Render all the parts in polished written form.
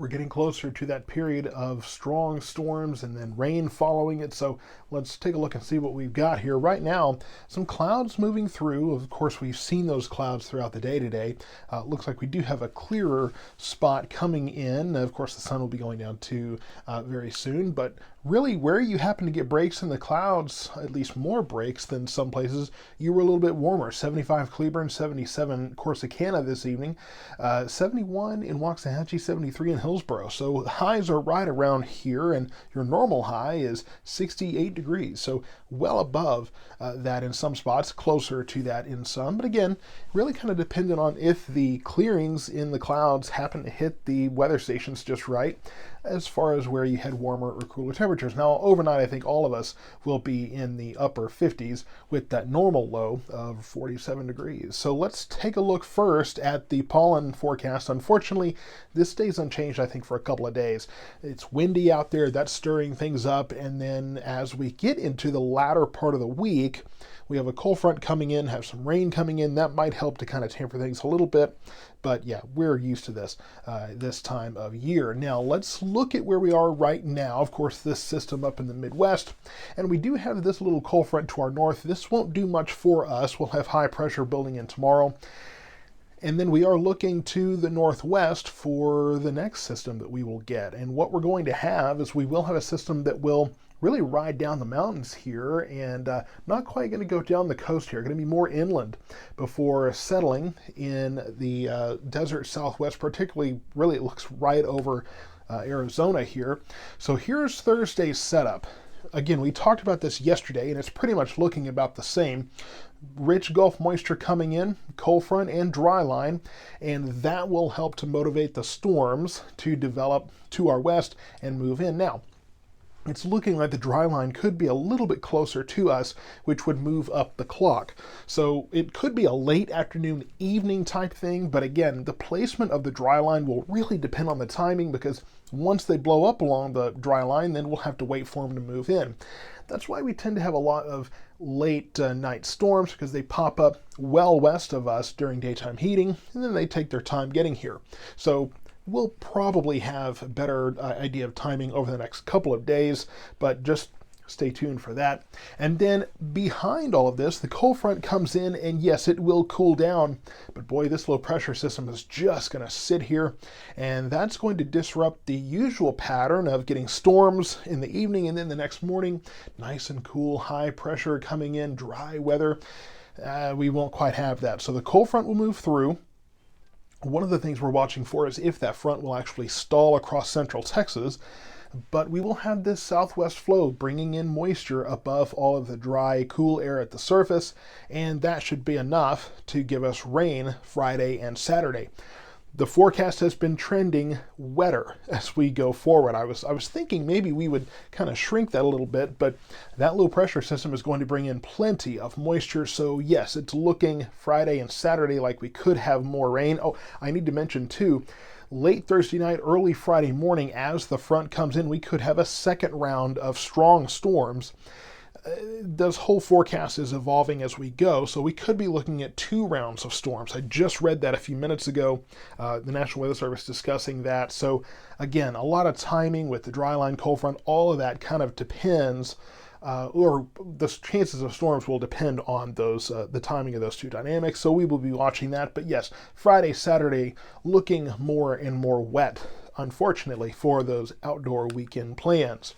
We're getting closer to that period of strong storms and then rain following it. So let's take a look and see what we've got here. Right now, some clouds moving through. Of course, we've seen those clouds throughout the day today. Looks like we do have a clearer spot coming in. Of course, the sun will be going down too very soon. But really, where you happen to get breaks in the clouds, at least more breaks than some places, you were a little bit warmer. 75 Cleburne, 77 Corsicana this evening, 71 in Waxahachie, 73 in Hillsborough. So highs are right around here, and your normal high is 68 degrees. So well above that in some spots, closer to that in some. But again, really kind of dependent on if the clearings in the clouds happen to hit the weather stations just right, as far as where you had warmer or cooler temperatures. Now, overnight, I think all of us will be in the upper 50s with that normal low of 47 degrees. So let's take a look first at the pollen forecast. Unfortunately, this stays unchanged, I think, for a couple of days. It's windy out there, that's stirring things up, and then as we get into the latter part of the week, we have a cold front coming in, have some rain coming in. That might help to kind of temper things a little bit. But yeah, we're used to this this time of year. Now, let's look at where we are right now. Of course, this system up in the Midwest. And we do have this little cold front to our north. This won't do much for us. We'll have high pressure building in tomorrow. And then we are looking to the northwest for the next system that we will get. And what we're going to have is we will have a system that will really ride down the mountains here and not quite going to go down the coast here, going to be more inland before settling in the desert southwest, particularly really it looks right over Arizona here. So here's Thursday's setup. Again, we talked about this yesterday and it's pretty much looking about the same. Rich Gulf moisture coming in, cold front and dry line, and that will help to motivate the storms to develop to our west and move in. Now, it's looking like the dry line could be a little bit closer to us, which would move up the clock. So it could be a late afternoon, evening type thing, but again, the placement of the dry line will really depend on the timing because once they blow up along the dry line, then we'll have to wait for them to move in. That's why we tend to have a lot of late night storms because they pop up well west of us during daytime heating, and then they take their time getting here. So we'll probably have a better idea of timing over the next couple of days, but just stay tuned for that. And then behind all of this, the cold front comes in, and yes, it will cool down, but boy, this low pressure system is just going to sit here, and that's going to disrupt the usual pattern of getting storms in the evening, and then the next morning, nice and cool, high pressure coming in, dry weather. We won't quite have that. So the cold front will move through. One of the things we're watching for is if that front will actually stall across central Texas, but we will have this southwest flow bringing in moisture above all of the dry, cool air at the surface, and that should be enough to give us rain Friday and Saturday. The forecast has been trending wetter as we go forward. I was thinking maybe we would kind of shrink that a little bit, but that low pressure system is going to bring in plenty of moisture. So yes, it's looking Friday and Saturday like we could have more rain. Oh, I need to mention too, late Thursday night, early Friday morning, as the front comes in, we could have a second round of strong storms. This whole forecast is evolving as we go, so we could be looking at 2 rounds of storms. I just read that a few minutes ago, the National Weather Service discussing that. So again, a lot of timing with the dry line, cold front, all of that kind of depends, or the chances of storms will depend on those, the timing of those two dynamics. So we will be watching that. But yes, Friday, Saturday, looking more and more wet, unfortunately, for those outdoor weekend plans.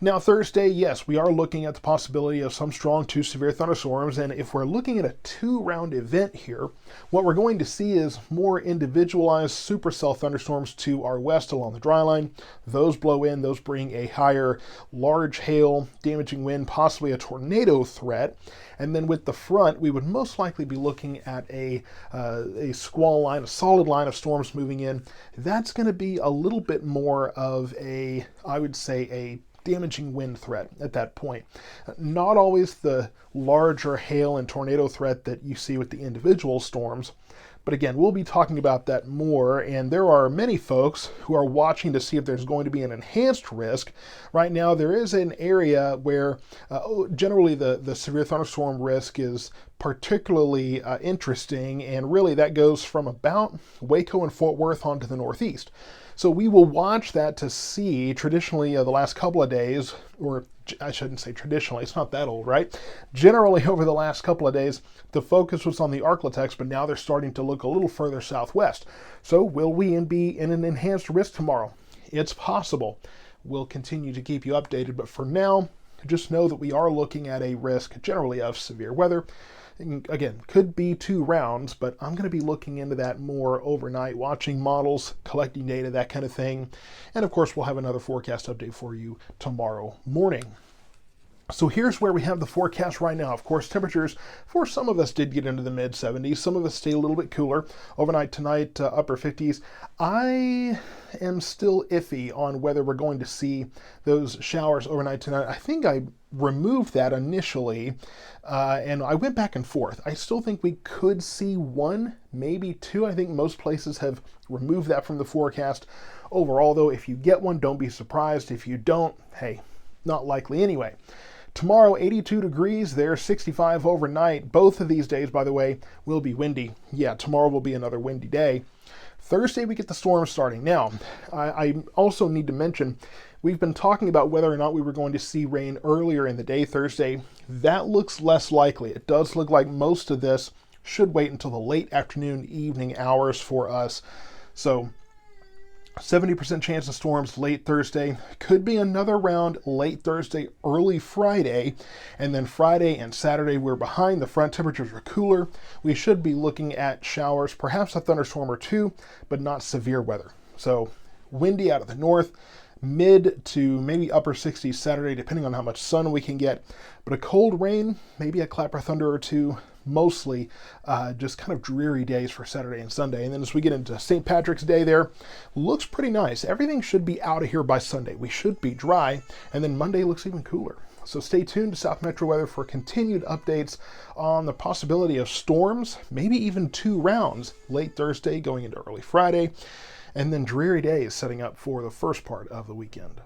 Now, Thursday, yes, we are looking at the possibility of some strong to severe thunderstorms, and if we're looking at a 2-round event here, what we're going to see is more individualized supercell thunderstorms to our west along the dry line. Those blow in, those bring a higher large hail, damaging wind, possibly a tornado threat, and then with the front, we would most likely be looking at a squall line, a solid line of storms moving in. That's going to be a little bit more of a, I would say, a damaging wind threat at that point. Not always the larger hail and tornado threat that you see with the individual storms, but again, we'll be talking about that more, and there are many folks who are watching to see if there's going to be an enhanced risk. Right now, there is an area where generally the severe thunderstorm risk is particularly interesting, and really that goes from about Waco and Fort Worth onto the northeast. So we will watch that to see. Traditionally, the last couple of days, or I shouldn't say traditionally, it's not that old, right? Generally, over the last couple of days, the focus was on the Arklatex, but now they're starting to look a little further southwest. So will we be in an enhanced risk tomorrow? It's possible. We'll continue to keep you updated, but for now, just know that we are looking at a risk generally of severe weather. Again, could be 2 rounds, but I'm going to be looking into that more overnight, watching models, collecting data, that kind of thing. And of course, we'll have another forecast update for you tomorrow morning. So here's where we have the forecast right now. Of course, temperatures for some of us did get into the mid 70s. Some of us stay a little bit cooler. Overnight tonight, upper 50s. I am still iffy on whether we're going to see those showers overnight tonight. I think I removed that initially, and I went back and forth. I still think we could see 1, maybe 2. I think most places have removed that from the forecast. Overall, though, if you get one, don't be surprised. If you don't, hey, not likely anyway. Tomorrow, 82 degrees, there's 65 overnight. Both of these days, by the way, will be windy. Yeah, tomorrow will be another windy day. Thursday, we get the storm starting. Now, I also need to mention, we've been talking about whether or not we were going to see rain earlier in the day Thursday. That looks less likely. It does look like most of this should wait until the late afternoon, evening hours for us. So 70% chance of storms late Thursday. Could be another round late Thursday, early Friday. And then Friday and Saturday, we're behind. The front, temperatures are cooler. We should be looking at showers, perhaps a thunderstorm or 2, but not severe weather. So windy out of the north, mid to maybe upper 60s Saturday, depending on how much sun we can get. But a cold rain, maybe a clap or thunder or 2. Mostly just kind of dreary days for Saturday and Sunday. And then as we get into St. Patrick's Day there, looks pretty nice. Everything should be out of here by Sunday. We should be dry, and then Monday looks even cooler. So stay tuned to South Metro Weather for continued updates on the possibility of storms, maybe even 2 rounds late Thursday going into early Friday, and then dreary days setting up for the first part of the weekend.